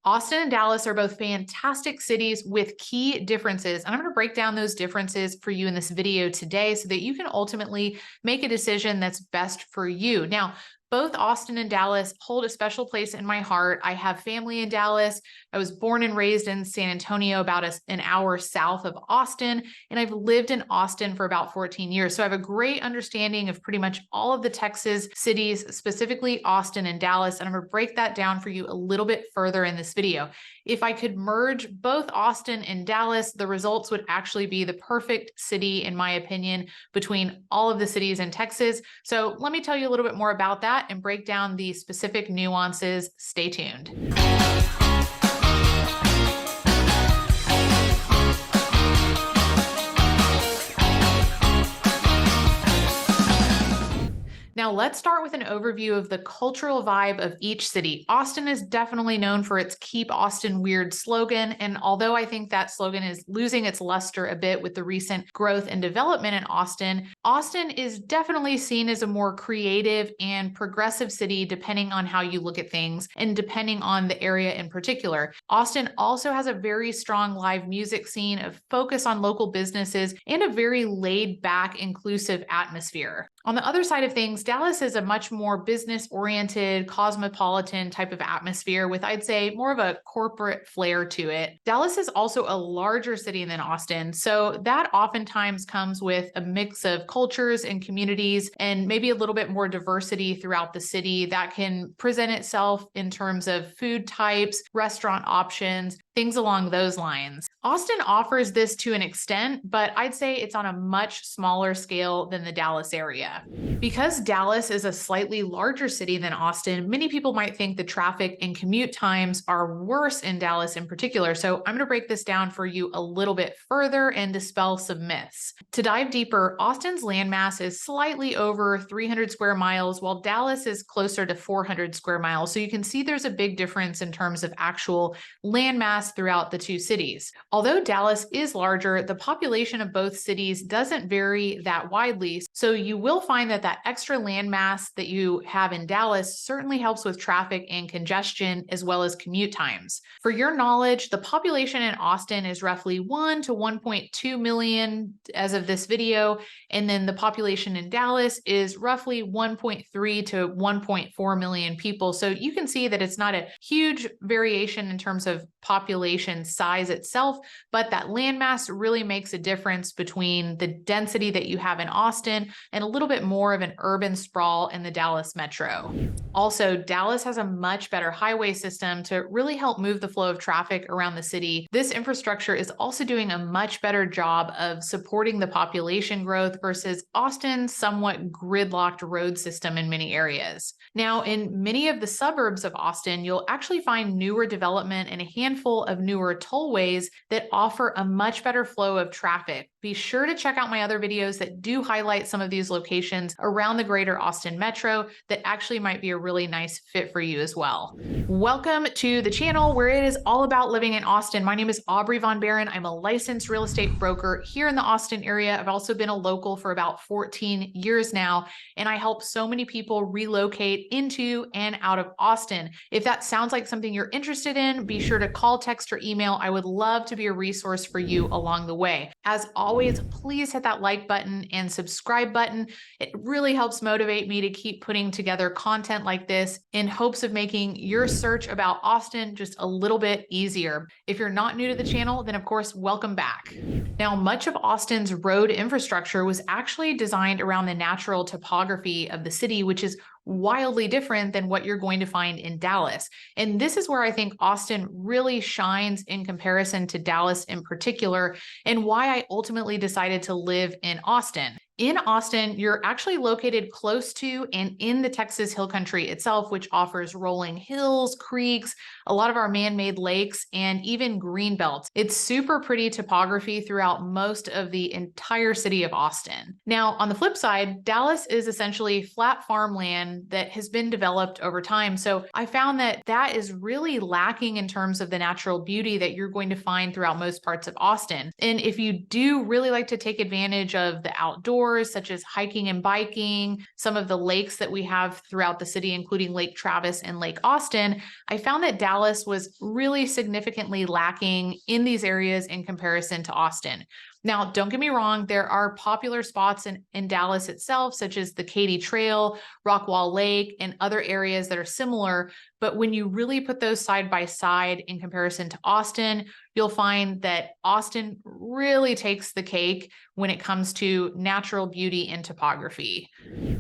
Austin and Dallas are both fantastic cities with key differences. And I'm going to break down those differences for you in this video today so that you can ultimately make a decision that's best for you. Now, both Austin and Dallas hold a special place in my heart. I have family in Dallas. I was born and raised in San Antonio, about an hour south of Austin, and I've lived in Austin for about 14 years. So I have a great understanding of pretty much all of the Texas cities, specifically Austin and Dallas, and I'm going to break that down for you a little bit further in this video. If I could merge both Austin and Dallas, the results would actually be the perfect city, in my opinion, between all of the cities in Texas. So let me tell you a little bit more about that and break down the specific nuances. Stay tuned. Now let's start with an overview of the cultural vibe of each city. Austin is definitely known for its Keep Austin Weird slogan. And although I think that slogan is losing its luster a bit with the recent growth and development in Austin, Austin is definitely seen as a more creative and progressive city depending on how you look at things and depending on the area in particular. Austin also has a very strong live music scene, a focus on local businesses, and a very laid back, inclusive atmosphere. On the other side of things, Dallas is a much more business-oriented, cosmopolitan type of atmosphere with, I'd say, more of a corporate flair to it. Dallas is also a larger city than Austin, so that oftentimes comes with a mix of cultures and communities and maybe a little bit more diversity throughout the city that can present itself in terms of food types, restaurant options, things along those lines. Austin offers this to an extent, but I'd say it's on a much smaller scale than the Dallas area. Because Dallas is a slightly larger city than Austin, many people might think the traffic and commute times are worse in Dallas in particular. So I'm going to break this down for you a little bit further and dispel some myths. To dive deeper, Austin's landmass is slightly over 300 square miles, while Dallas is closer to 400 square miles. So you can see there's a big difference in terms of actual landmass throughout the two cities. Although Dallas is larger, the population of both cities doesn't vary that widely. So you will find that extra landmass that you have in Dallas certainly helps with traffic and congestion as well as commute times. For your knowledge, the population in Austin is roughly 1 to 1.2 million as of this video, and then the population in Dallas is roughly 1.3 to 1.4 million people. So you can see that it's not a huge variation in terms of population size itself, but that landmass really makes a difference between the density that you have in Austin and a little bit more of an urban sprawl in the Dallas metro. Also, Dallas has a much better highway system to really help move the flow of traffic around the city. This infrastructure is also doing a much better job of supporting the population growth versus Austin's somewhat gridlocked road system in many areas. Now, in many of the suburbs of Austin, you'll actually find newer development and a handful of newer tollways that offer a much better flow of traffic. Be sure to check out my other videos that do highlight some of these locations around the greater Austin metro that actually might be a really nice fit for you as well. Welcome to the channel where it is all about living in Austin. My name is Aubrey von Behren. I'm a licensed real estate broker here in the Austin area. I've also been a local for about 14 years now, and I help so many people relocate into and out of Austin. If that sounds like something you're interested in, be sure to call, text, or email. I would love to be a resource for you along the way. As always, please hit that like button and subscribe button. It really helps motivate me to keep putting together content like this in hopes of making your search about Austin just a little bit easier. If you're not new to the channel, then of course, welcome back. Now, much of Austin's road infrastructure was actually designed around the natural topography of the city, which is wildly different than what you're going to find in Dallas. And this is where I think Austin really shines in comparison to Dallas in particular, and why I ultimately decided to live in Austin. In Austin, you're actually located close to and in the Texas Hill Country itself, which offers rolling hills, creeks, a lot of our man-made lakes, and even green belts. It's super pretty topography throughout most of the entire city of Austin. Now, on the flip side, Dallas is essentially flat farmland that has been developed over time. So I found that that is really lacking in terms of the natural beauty that you're going to find throughout most parts of Austin. And if you do really like to take advantage of the outdoors, outdoors, such as hiking and biking, some of the lakes that we have throughout the city, including Lake Travis and Lake Austin, I found that Dallas was really significantly lacking in these areas in comparison to Austin. Now, don't get me wrong, there are popular spots in Dallas itself, such as the Katy Trail, Rockwall Lake, and other areas that are similar. But when you really put those side by side in comparison to Austin, you'll find that Austin really takes the cake when it comes to natural beauty and topography.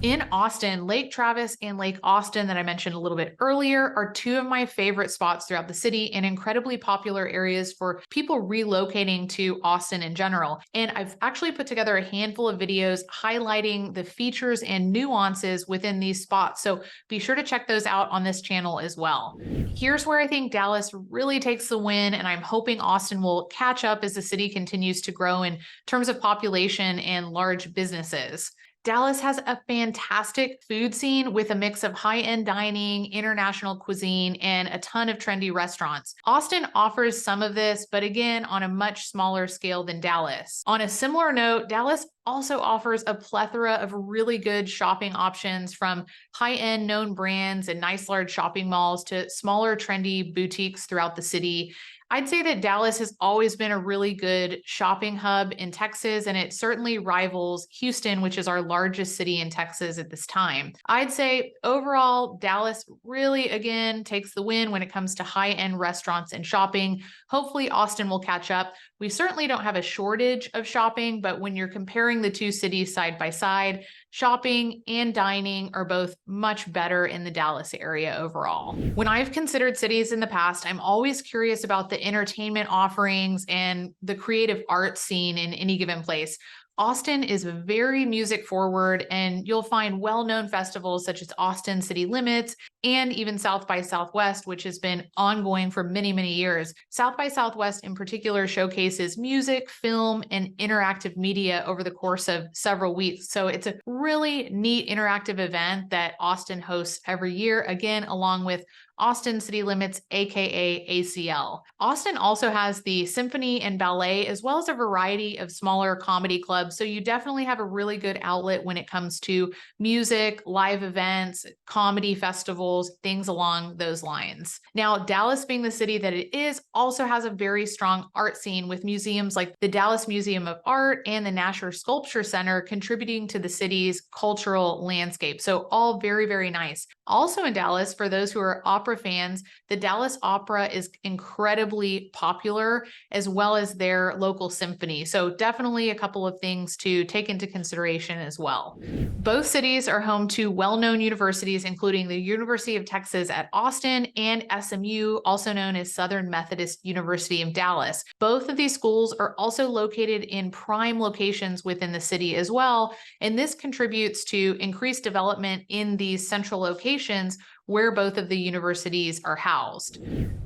In Austin, Lake Travis and Lake Austin that I mentioned a little bit earlier are two of my favorite spots throughout the city and incredibly popular areas for people relocating to Austin in general. And I've actually put together a handful of videos highlighting the features and nuances within these spots. So be sure to check those out on this channel as well. Here's where I think Dallas really takes the win, and I'm hoping Austin will catch up as the city continues to grow in terms of population and large businesses. Dallas has a fantastic food scene with a mix of high-end dining, international cuisine, and a ton of trendy restaurants. Austin offers some of this, but again, on a much smaller scale than Dallas. On a similar note, Dallas also offers a plethora of really good shopping options, from high-end known brands and nice large shopping malls to smaller trendy boutiques throughout the city. I'd say that Dallas has always been a really good shopping hub in Texas, and it certainly rivals Houston, which is our largest city in Texas at this time. I'd say overall, Dallas really, again, takes the win when it comes to high-end restaurants and shopping. Hopefully, Austin will catch up. We certainly don't have a shortage of shopping, but when you're comparing the two cities side by side, shopping and dining are both much better in the Dallas area overall. When I've considered cities in the past, I'm always curious about the entertainment offerings and the creative art scene in any given place. Austin is very music forward, and you'll find well-known festivals such as Austin City Limits and even South by Southwest, which has been ongoing for many, many years. South by Southwest in particular showcases music, film, and interactive media over the course of several weeks. So it's a really neat interactive event that Austin hosts every year, again, along with Austin City Limits, aka ACL. Austin also has the symphony and ballet, as well as a variety of smaller comedy clubs. So you definitely have a really good outlet when it comes to music, live events, comedy festivals, things along those lines. Now, Dallas, being the city that it is, also has a very strong art scene, with museums like the Dallas Museum of Art and the Nasher Sculpture Center contributing to the city's cultural landscape. So all very, very nice. Also in Dallas, for those who are opera fans, the Dallas Opera is incredibly popular, as well as their local symphony. So definitely a couple of things to take into consideration as well. Both cities are home to well-known universities, including the University of Texas at Austin and SMU, also known as Southern Methodist University of Dallas. Both of these schools are also located in prime locations within the city as well, and this contributes to increased development in these central locations where both of the universities are housed.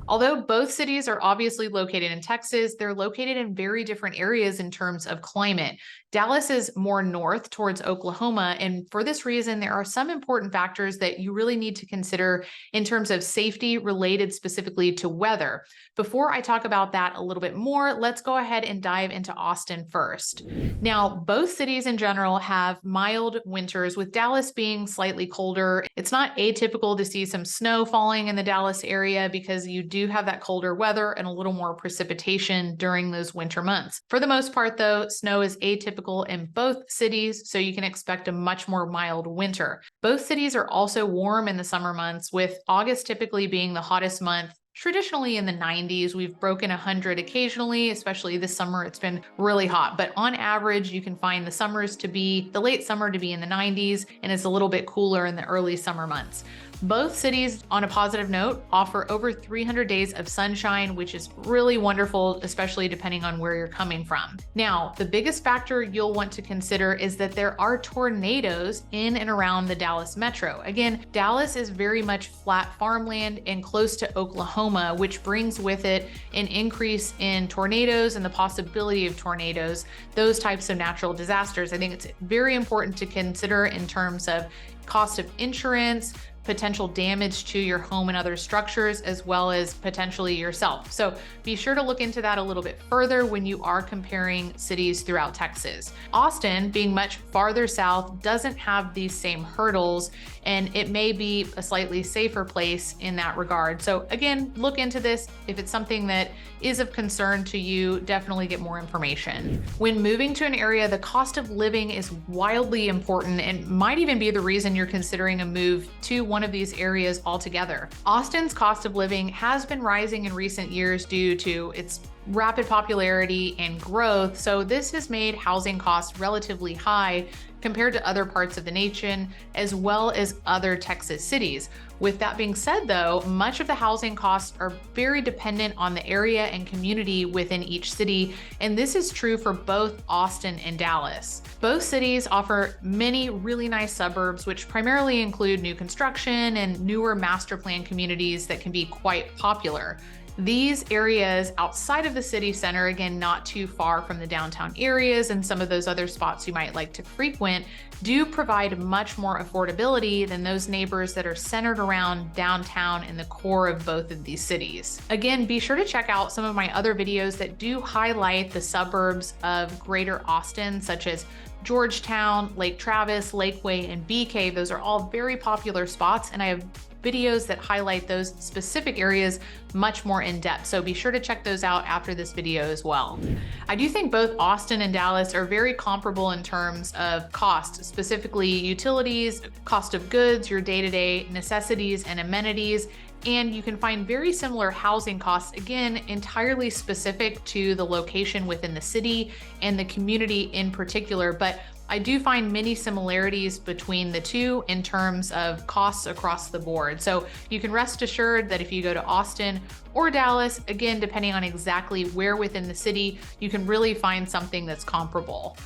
Although both cities are obviously located in Texas, they're located in very different areas in terms of climate. Dallas is more north towards Oklahoma, and for this reason, there are some important factors that you really need to consider in terms of safety related specifically to weather. Before I talk about that a little bit more, let's go ahead and dive into Austin first. Now, both cities in general have mild winters, with Dallas being slightly colder. It's not atypical to see some snow falling in the Dallas area because you do have that colder weather and a little more precipitation during those winter months. For the most part, though, snow is atypical in both cities, so you can expect a much more mild winter. Both cities are also warm in the summer months, with August typically being the hottest month. Traditionally in the 90s, we've broken 100 occasionally, especially this summer. It's been really hot, but on average, you can find the late summer to be in the 90s, and it's a little bit cooler in the early summer months. Both cities, on a positive note, offer over 300 days of sunshine, which is really wonderful, especially depending on where you're coming from. Now, the biggest factor you'll want to consider is that there are tornadoes in and around the Dallas metro. Again, Dallas is very much flat farmland and close to Oklahoma, which brings with it an increase in tornadoes and the possibility of tornadoes, those types of natural disasters. I think it's very important to consider in terms of cost of insurance, potential damage to your home and other structures, as well as potentially yourself. So be sure to look into that a little bit further when you are comparing cities throughout Texas. Austin, being much farther south, doesn't have these same hurdles, and it may be a slightly safer place in that regard. So again, look into this. If it's something that is of concern to you, definitely get more information. When moving to an area, the cost of living is wildly important and might even be the reason you're considering a move to one of these areas altogether. Austin's cost of living has been rising in recent years due to its rapid popularity and growth, so this has made housing costs relatively high compared to other parts of the nation, as well as other Texas cities. With that being said though, much of the housing costs are very dependent on the area and community within each city, and this is true for both Austin and Dallas. Both cities offer many really nice suburbs, which primarily include new construction and newer master plan communities that can be quite popular. These areas outside of the city center, again, not too far from the downtown areas and some of those other spots you might like to frequent, do provide much more affordability than those neighbors that are centered around downtown in the core of both of these cities. Again, be sure to check out some of my other videos that do highlight the suburbs of Greater Austin, such as Georgetown, Lake Travis, Lakeway, and BK. Those are all very popular spots, and I have videos that highlight those specific areas much more in depth. So be sure to check those out after this video as well. I do think both Austin and Dallas are very comparable in terms of cost, specifically utilities, cost of goods, your day-to-day necessities and amenities. And you can find very similar housing costs, again, entirely specific to the location within the city and the community in particular. But I do find many similarities between the two in terms of costs across the board. So you can rest assured that if you go to Austin or Dallas, again, depending on exactly where within the city, you can really find something that's comparable.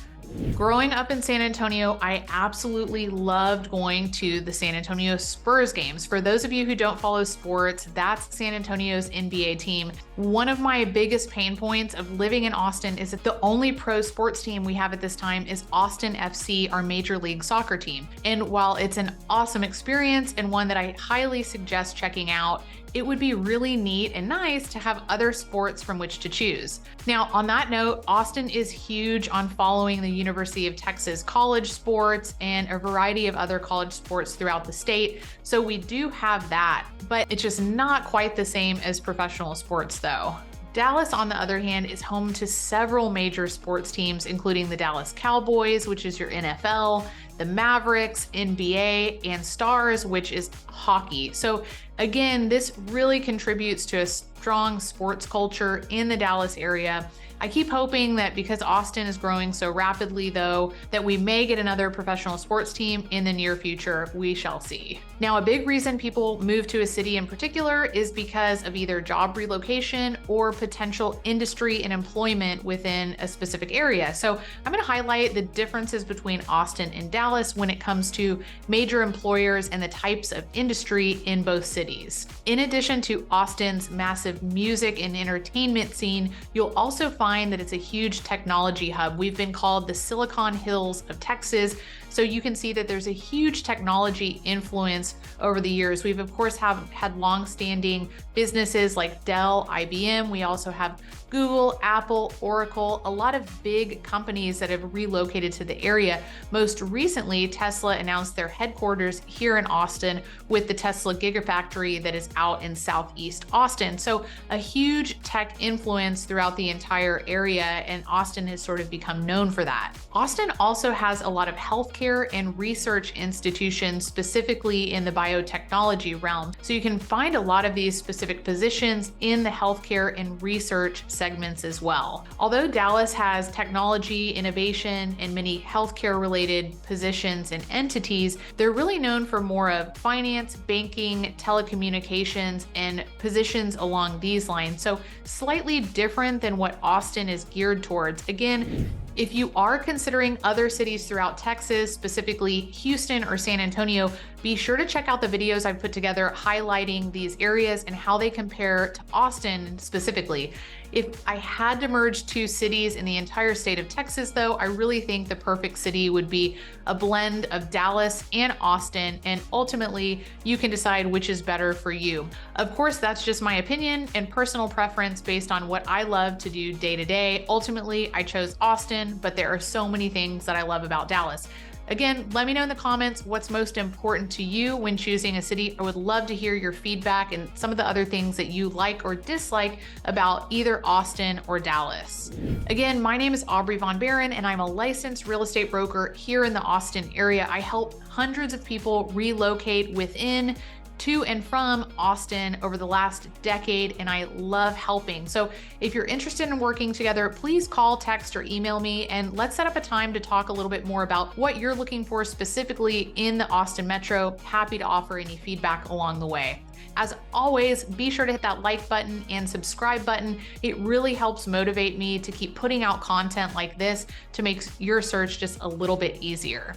Growing up in San Antonio, I absolutely loved going to the San Antonio Spurs games. For those of you who don't follow sports, that's San Antonio's NBA team. One of my biggest pain points of living in Austin is that the only pro sports team we have at this time is Austin FC, our Major League Soccer team. And while it's an awesome experience and one that I highly suggest checking out, it would be really neat and nice to have other sports from which to choose. Now, on that note, Austin is huge on following the University of Texas college sports and a variety of other college sports throughout the state. So we do have that, but it's just not quite the same as professional sports though. Dallas, on the other hand, is home to several major sports teams, including the Dallas Cowboys, which is your NFL, the Mavericks, NBA, and Stars, which is hockey. So again, this really contributes to a strong sports culture in the Dallas area. I keep hoping that because Austin is growing so rapidly though, that we may get another professional sports team in the near future. We shall see. Now, a big reason people move to a city in particular is because of either job relocation or potential industry and employment within a specific area. So I'm going to highlight the differences between Austin and Dallas when it comes to major employers and the types of industry in both cities. In addition to Austin's massive music and entertainment scene, you'll also find that it's a huge technology hub. We've been called the Silicon Hills of Texas. So you can see that there's a huge technology influence over the years. We've of course have had long-standing businesses like Dell, IBM. We also have Google, Apple, Oracle, a lot of big companies that have relocated to the area. Most recently, Tesla announced their headquarters here in Austin with the Tesla Gigafactory that is out in Southeast Austin. So a huge tech influence throughout the entire area, and Austin has sort of become known for that. Austin also has a lot of healthcare and research institutions, specifically in the biotechnology realm. So you can find a lot of these specific positions in the healthcare and research segments as well. Although Dallas has technology, innovation, and many healthcare related positions and entities, they're really known for more of finance, banking, telecommunications, and positions along these lines. So slightly different than what Austin is geared towards. Again, if you are considering other cities throughout Texas, specifically Houston or San Antonio, Be sure to check out the videos I've put together highlighting these areas and how they compare to Austin specifically. If I had to merge two cities in the entire state of Texas, though, I really think the perfect city would be a blend of Dallas and Austin, and ultimately you can decide which is better for you. Of course, that's just my opinion and personal preference based on what I love to do day to day. Ultimately, I chose Austin, but there are so many things that I love about Dallas. Again, let me know in the comments what's most important to you when choosing a city. I would love to hear your feedback and some of the other things that you like or dislike about either Austin or Dallas. Again, my name is Aubrey von Behren, and I'm a licensed real estate broker here in the Austin area. I help hundreds of people relocate within, to and from Austin over the last decade, and I love helping. So if you're interested in working together, please call, text, or email me, and let's set up a time to talk a little bit more about what you're looking for specifically in the Austin Metro. Happy to offer any feedback along the way. As always, be sure to hit that like button and subscribe button. It really helps motivate me to keep putting out content like this to make your search just a little bit easier.